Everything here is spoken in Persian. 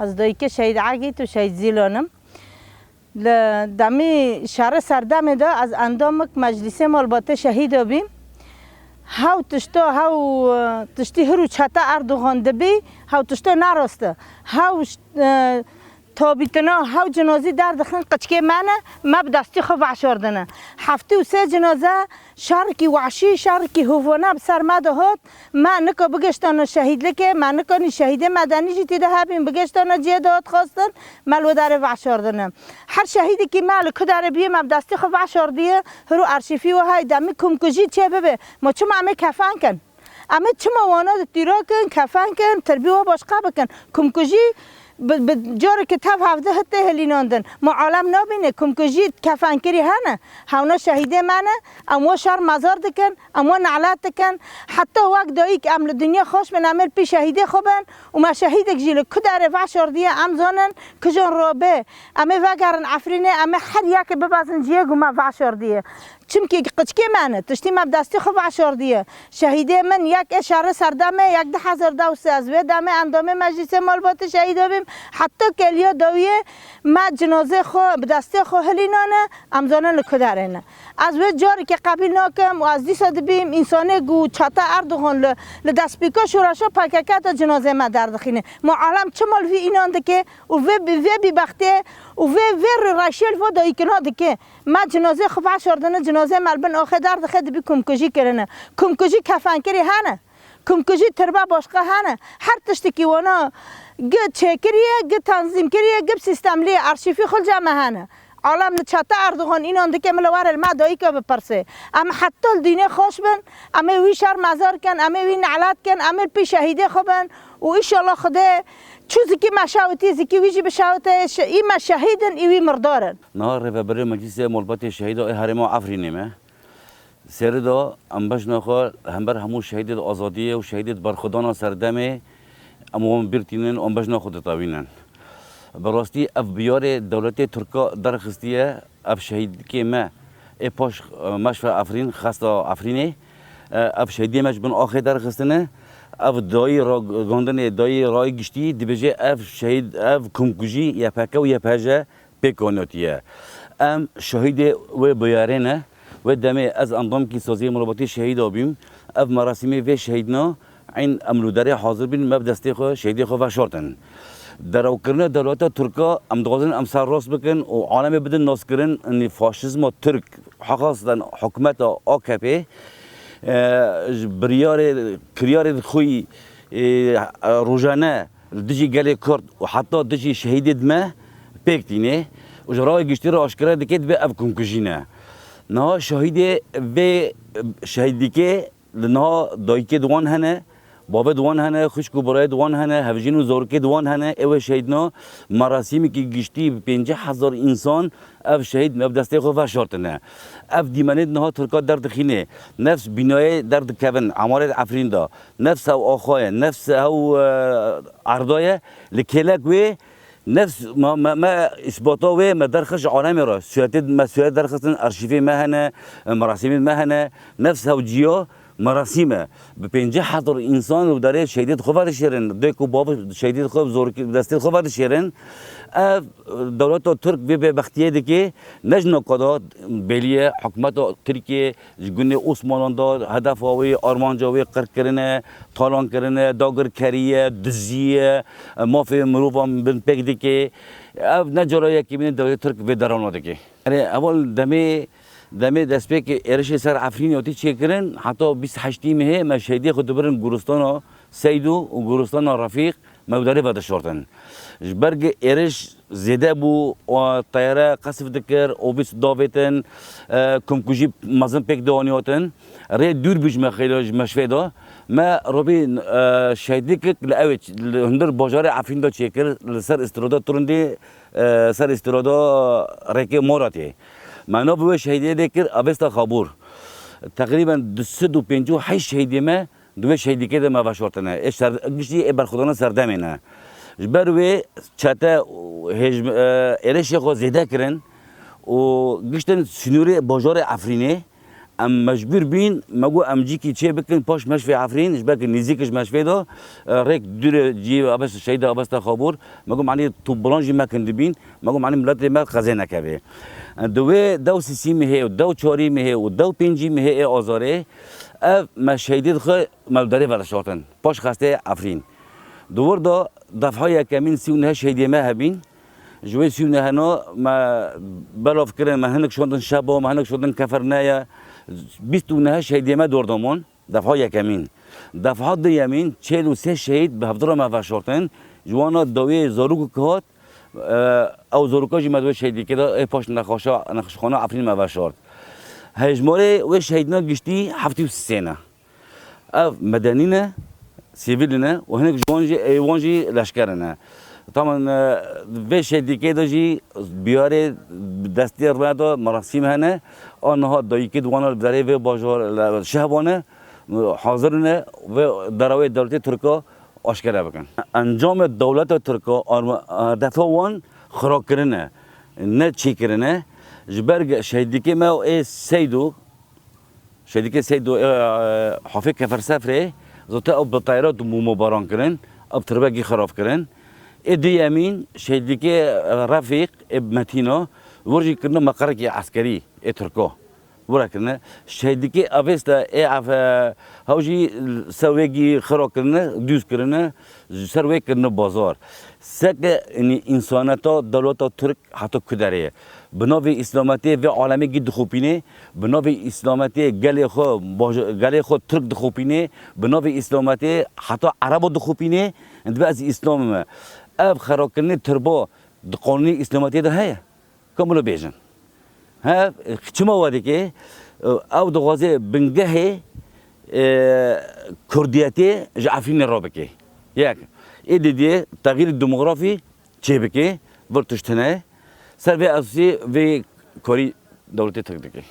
از دایی که شهید عگیت و شهید زیلانم دمی شهر سردم دا از اندامک مجلس مالبات شهید بیم هاو تشتی هرو چتا اردوغان دبی هاو تشتا نراسته هاو تابیتنا هاو جنازی در دخن قچکه منه ما بدستی خو وعشاردنه هفته و 3 جنازه شرکی وعشی شرکی هوونه بسر مده هات ما نکا بگشتانا شهید لکه ما نکانی شهید مدنی جی تیده هبیم بگشتانا جیه داد خواستن ملو در وعشاردنه هر شهیدی که مال کدار بیه ما بدستی خو وعشاردیه هرو ارشیفی و های دمی کمکجی چه ببه ما چما همه کفن کن همه چما وانا تیرا کن کفن کن تربیه و باشقه بکن کمکجی جاری که تف هفته هته هلیناندن ما عالم نبینه کمکجی کفنکری هنه هونا شهیده منه اما شر مزار دکن اما نعلت دکن حتی وقت دایی که عمل دنیا خوش من عمل پی شهیده خوبن و ما شهیدک جیل کداره وعشار دیه امزانن کجان رابه اما وگرن عفرینه اما هر یک ببازن جیه گو ما وعشار دیه چمکی قچکی منه تشتی ما دستی خو وعشار دیه شهیده من یک اشاره سردمه 10,000 از و دمه اندامه مجلس مالبات شهیده بیم حتی کلیا داویه ما جنازه خو بدسته خو هلینانه امزانه لکدارنه از و جاری که قبیل ناکم و از دیسا دبیم انسانه گو چاتا اردوغان لدست بیکا شوراشا پاککت جنازه ما دردخینه ما عالم چمال وی اینانده که و وی بی بخته و وی راشیل و دایی کناده که ما جنازه خو وعشاردنه جنازه ملبن آخه دردخه دبی کمکجی کرنه کمکجی کفنکری هنه کمکجی تربه باشقه هنه هر تشتی که وانا گه چکریه گه تنظیم کریه گه سیستم لیه ارشیفی خل جمع هنه عالم نچتا اردوغان اینان دکه ملوار المدایی که بپرسه اما حتی الدینه خوش بن اما وی شر مزار کن اما وی نعلت کن اما پی شهیده خوبن و ایشالله خدا چوزی که مشاوتی زی که ویجی بشاوته ای ما شهیدن ایوی مردارن نهار و برای مجلس ملبات شهید و هرما عفرینه سردا انباش نخور هم بر همو شهید آزادیه و شهید برخدان سردمه اما برتینن انباش نخود تابینن براستی اف بیار دولت ترکا درخستیه اف شهید که ما پاش مشفى عفرین خاصه عفرینه اف شهیدی مش بن آخر درخستنه اف دایی را گندن دایی رای گشتی دبجه اف شهید اف کمکجی یا پکه و یا پجه پیکاناتیه ام شهید و بیارنه و دمه از اندام کی سازی مربوطی شهید آبیم اف مراسمی و شهیدنا این املوداری حاضر بین مبدستی خو شهیدی خو و شرطن در اوکرانه دولت ترکا ام دغازن ام سر راست بکن و عالم بدن ناس کردن ان فاشیسم ترک حقاصدن حکومت AKP بریار کریار خوی روزانه دجی گلی کرد و حتی دجی شهید دمه پیکتینه و جرای گشتی را آشکار دکت به اف کمکجینه نه شهید و شهیدی که نه دایک دوان هنه بابا دوان هنه خوشکو برای دوان هنه هفجین و زورکی دوان هنه او شهیدنا مراسمی که گشتی 50,000 انسان اف شهید مبدسته خو فشارتنه اف دیمانه نه ترکا درد خینه نفس بینای درد کون عمار عفرین دا نفس او آخواه نفس او عردایه لکلک و نفس ما اثباتا و ما درخش عالم را مسئولیت درخستن ارشیفی ما هنه مراسم ما هنه نفس او جیا مراسمه به 50,000 انسان و داره شهیدیت خوب شیرن دیکو باب شهیدیت خوب زور دستی خوب شیرن دولت ترک به بختیه دیگه نجنا قضا بلیه حکومت ترکیه جگونه عثمانان داد هدف آوی آرمانجاوی قرق کرنه طالان کرنه داگر کریه دزیه مافی مروفام بن پک دیگه نجارایی که بین دولت ترک به درآمد دیگه اول دمه دست به که ارش سر عفرین یاتی چه کردن حتی 28 مه مشهدی خود برن گورستان سیدو و گورستان رفیق موداری بعد شورتن برگ ارش زده بو و طیاره قصف دکر او بیس داویتن کمکوجی مزن پک دوانیاتن ری دور بیش مخیلش مشفیدا ما روبی شهیدی که لعوت هندر باجار عفرین دا چه کرد سر استرادا ترندی سر استرادا رکی موراتی معنا به شهیدی دکر ابستا خابور تقریبا 258 شهیدی ما دو شهیدی که ما واشورتنه اش سر گشتی برخودان سردمینه جبروی چتا هج ارش خو زیده کرن و گشتن سنوری باجار عفرینه ام مجبور بین مگو ام جی کی چه بکن پاش مشفی عفرین اش بک نزیکش مشفی دا ریک دور جی ابس شهید ابس خابور مگو معنی تو برانجی مکن بین مگو معنی ملت ما قضیه نکوه دوی دو سیسی مه و دو چاری مه و دو پنجی مه آزاره اف مشهدی خو مبدره ورشاتن پاش خسته عفرین دور دا دفعه کمین 39 شهیدی ما هبین جوی 39 نا ما بلاف کردن ما هنگ شدن شبا ما هنگ شدن کفرنایا 29 شهیدی ما دور دامون دفعه کمین دفعه دیمین 43 شهید به هفدر ما ورشاتن جوانا دوی زاروک کهات او زاروکاجی مدوی شهیدی که دا پاش نخشخانه عفرین ما ورشات هجماره و شهیدنا گشتی 73 نه اف مدنیه سیویلنه و هنگ جوانجی لشکرنه طبعا و شهیدی که داشی بیاره دستی ردا مراسم هنه آنها دایی که دوانا داره و بازار شهبانه حاضرنه و دراوی دولت ترکا آشکار بکن انجام دولت ترکا دفعه وان خراک کرنه نه چی کرنه جبرگ شهیدی که ما ای سیدو شهیدی که سیدو حافظ کفر سفره زوتا اب طایرات مباران کرن اب تربگی خراب کرن ادی امین شهیدی که رفیق اب متینا ورجی کرنه مقرکی عسکری ای ترکا ورا کرنه شهیدی که اوستا ای هاوجی سویگی خراب کرنه دوز کرنه سروی کرنه بازار سک انسانتا دولت ترک حتی کدره بناوی اسلامتی و عالمی گید خوبینه بناوی اسلامتی گلی خو ترک دخوبینه بناوی اسلامتی حتی عرب دخوبینه اند بعض اسلام اب خراب کردن تربا قانونی اسلامتی ده هست کاملا بیشن ها چما وادی که او دغازه بنگه کردیتی جعفرین رابکه یک ایدی تغییر دموگرافی چه بکه ورتشتنه سر و اساسی و کاری دولتی تک